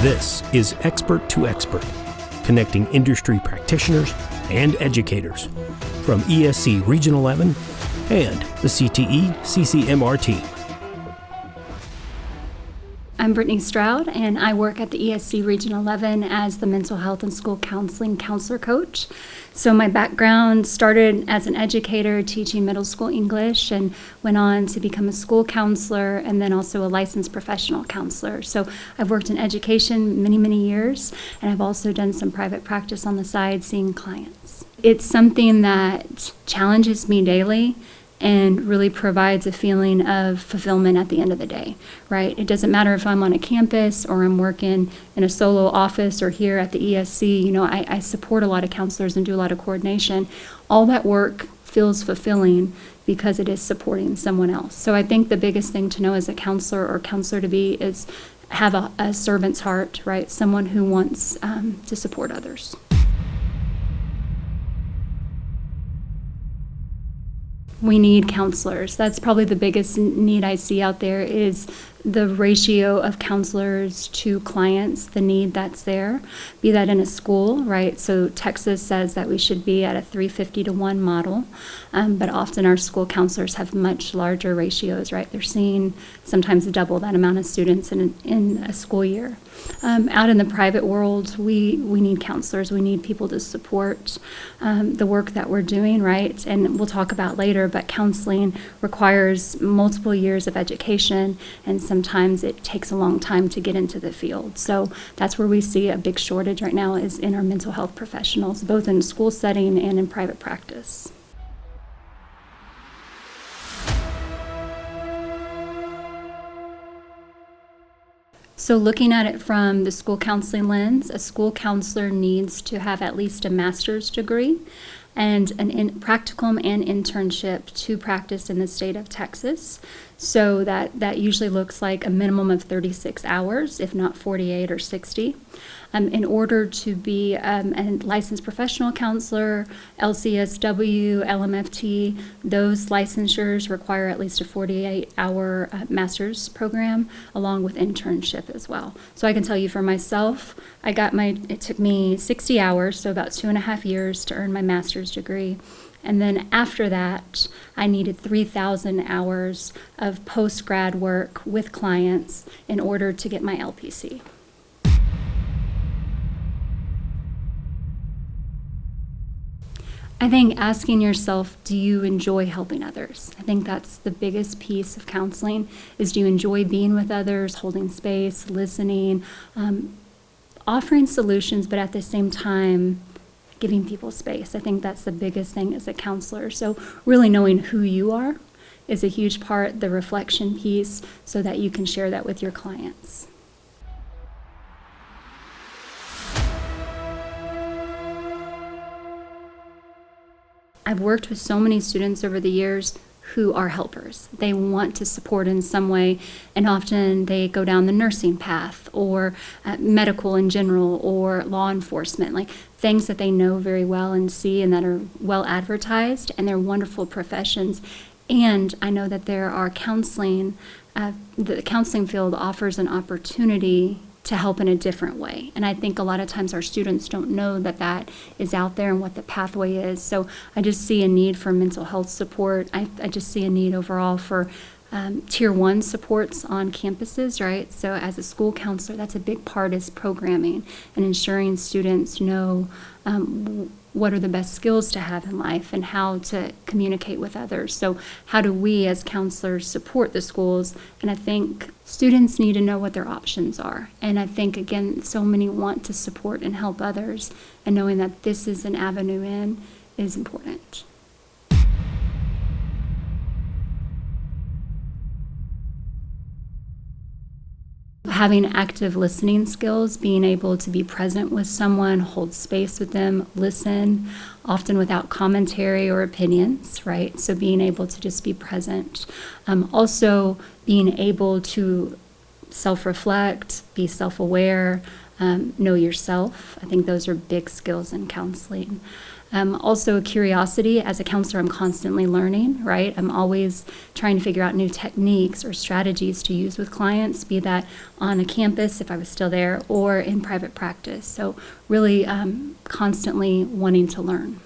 This is Expert to Expert, connecting industry practitioners and educators from ESC Region 11 and the CTE CCMR team. I'm Brittany Stroud, and I work at the ESC Region 11 as the Mental Health and School Counseling Counselor Coach. So my background started as an educator teaching middle school English and went on to become a school counselor and then also a licensed professional counselor. So I've worked in education many years, and I've also done some private practice on the side seeing clients. It's something that challenges me daily and really provides a feeling of fulfillment at the end of the day, right? It doesn't matter if I'm on a campus or I'm working in a solo office or here at the ESC. You know, I support a lot of counselors and do a lot of coordination. All that work feels fulfilling because it is supporting someone else. So I think the biggest thing to know as a counselor or counselor to be is have a servant's heart, right? Someone who wants to support others. We need counselors. That's probably the biggest need I see out there is the ratio of counselors to clients, the need that's there, be that in a school, right? So Texas says that we should be at a 350-to-1 model, but often our school counselors have much larger ratios, right? They're seeing sometimes double that amount of students in a school year. Out in the private world, we need counselors. We need people to support the work that we're doing, right? And we'll talk about later, but counseling requires multiple years of education, and sometimes it takes a long time to get into the field. So that's where we see a big shortage right now is in our mental health professionals, both in school setting and in private practice. So looking at it from the school counseling lens, a school counselor needs to have at least a master's degree and an practicum and internship to practice in the state of Texas. So that usually looks like a minimum of 36 hours, if not 48 or 60. In order to be a licensed professional counselor, LCSW, LMFT, those licensures require at least a 48-hour master's program along with internship as well. So I can tell you for myself, it took me 60 hours, so about 2.5 years to earn my master's degree. And then after that, I needed 3,000 hours of post-grad work with clients in order to get my LPC. I think asking yourself, do you enjoy helping others? I think that's the biggest piece of counseling is do you enjoy being with others, holding space, listening, offering solutions, but at the same time, giving people space. I think that's the biggest thing as a counselor. So really knowing who you are is a huge part, the reflection piece, so that you can share that with your clients. I've worked with so many students over the years who are helpers. They want to support in some way, and often they go down the nursing path or medical in general or law enforcement, like things that they know very well and see and that are well advertised, and they're wonderful professions. And I know that there are counseling, the counseling field offers an opportunity to help in a different way. And I think a lot of times our students don't know that that is out there and what the pathway is. So I just see a need for mental health support. I just see a need overall for tier 1 supports on campuses, right? So as a school counselor, that's a big part is programming and ensuring students know what are the best skills to have in life and how to communicate with others. So how do we as counselors support the schools? And I think students need to know what their options are. And I think, again, so many want to support and help others, and knowing that this is an avenue in is important. Having active listening skills, being able to be present with someone, hold space with them, listen, often without commentary or opinions, right? So being able to just be present. Also being able to self-reflect, be self-aware, know yourself. I think those are big skills in counseling. Also a curiosity. As a counselor, I'm constantly learning, right? I'm always trying to figure out new techniques or strategies to use with clients, be that on a campus if I was still there or in private practice. So really constantly wanting to learn.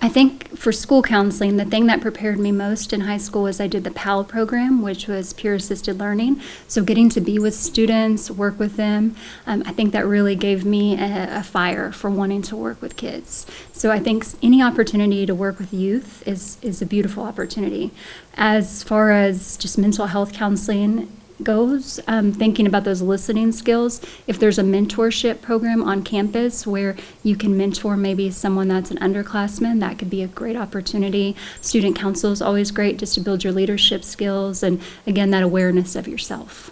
I think for school counseling, the thing that prepared me most in high school was I did the PAL program, which was peer assisted learning. So getting to be with students, work with them, I think that really gave me a fire for wanting to work with kids. So I think any opportunity to work with youth is a beautiful opportunity. As far as just mental health counseling goes, thinking about those listening skills, if there's a mentorship program on campus where you can mentor maybe someone that's an underclassman, that could be a great opportunity. Student council is always great just to build your leadership skills and, again, that awareness of yourself.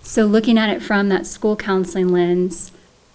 So looking at it from that school counseling lens,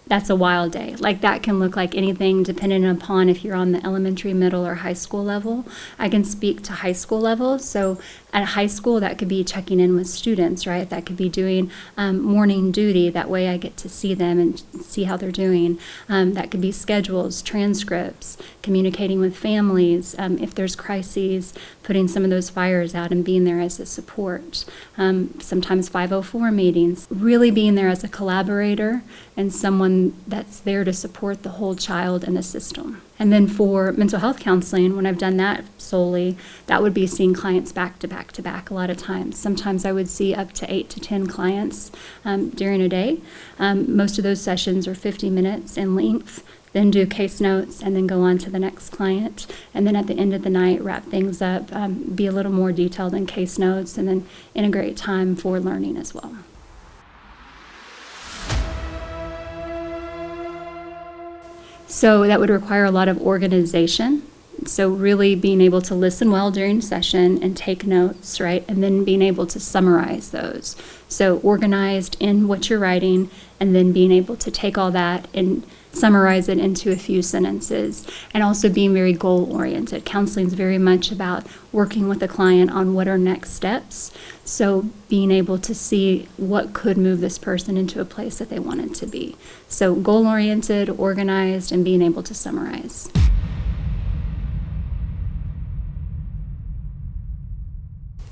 that's a wild day. Like that can look like anything depending upon if you're on the elementary, middle, or high school level. I can speak to high school level. So at high school, that could be checking in with students, right? That could be doing morning duty. That way I get to see them and see how they're doing. That could be schedules, transcripts, communicating with families. If there's crises, putting some of those fires out and being there as a support. Sometimes 504 meetings. Really being there as a collaborator and someone that's there to support the whole child and the system. And then for mental health counseling, when I've done that solely, that would be seeing clients back to back to back a lot of times. Sometimes I would see up to 8 to 10 clients during a day. Most of those sessions are 50 minutes in length, then do case notes and then go on to the next client. And then at the end of the night, wrap things up, be a little more detailed in case notes, and then integrate time for learning as well. So that would require a lot of organization. So really being able to listen well during session and take notes, right? And then being able to summarize those. So organized in what you're writing and then being able to take all that and summarize it into a few sentences, and also being very goal-oriented. Counseling is very much about working with the client on what are next steps. So being able to see what could move this person into a place that they wanted to be. So goal-oriented, organized, and being able to summarize.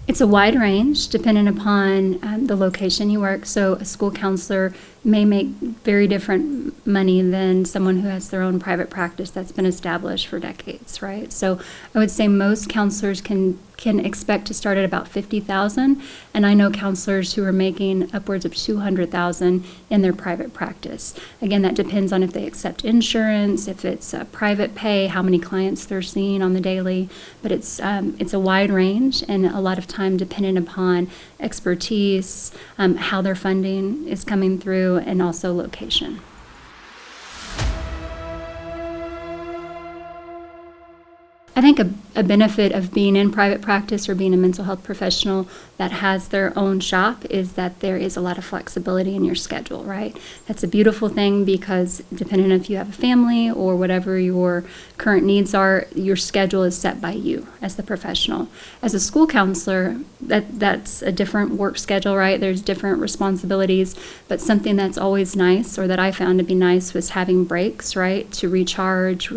It's a wide range depending upon the location you work. So a school counselor may make very different money than someone who has their own private practice that's been established for decades, right? So I would say most counselors can expect to start at about $50,000, and I know counselors who are making upwards of $200,000 in their private practice. Again, that depends on if they accept insurance, if it's private pay, how many clients they're seeing on the daily. But it's a wide range, and a lot of time dependent upon expertise, how their funding is coming through, and also location. I think a benefit of being in private practice or being a mental health professional that has their own shop is that there is a lot of flexibility in your schedule, right? That's a beautiful thing because depending on if you have a family or whatever your current needs are, your schedule is set by you as the professional. As a school counselor, that's a different work schedule, right? There's different responsibilities, but something that's always nice, or that I found to be nice, was having breaks, right? To recharge,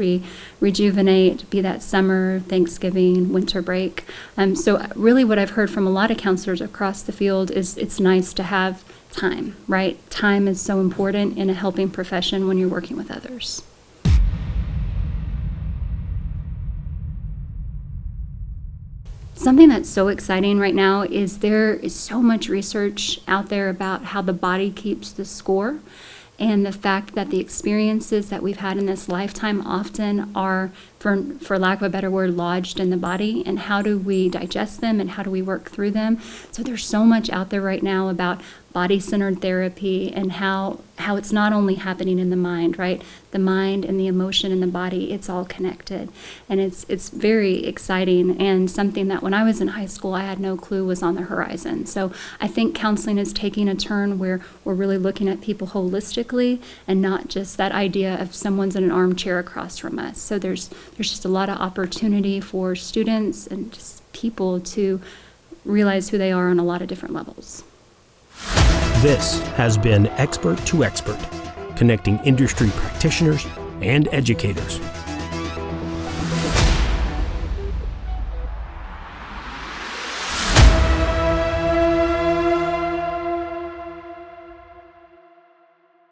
rejuvenate, be that summer, Thanksgiving, winter break. So really what I've heard from a lot of counselors across the field is it's nice to have time, right? Time is so important in a helping profession when you're working with others. Something that's so exciting right now is there is so much research out there about how the body keeps the score, and the fact that the experiences that we've had in this lifetime often are, for lack of a better word, lodged in the body, and how do we digest them and how do we work through them. So there's so much out there right now about body-centered therapy and how it's not only happening in the mind, right? The mind and the emotion and the body, it's all connected. And it's very exciting, and something that when I was in high school, I had no clue was on the horizon. So I think counseling is taking a turn where we're really looking at people holistically and not just that idea of someone's in an armchair across from us. So there's just a lot of opportunity for students and just people to realize who they are on a lot of different levels. This has been Expert to Expert, connecting industry practitioners and educators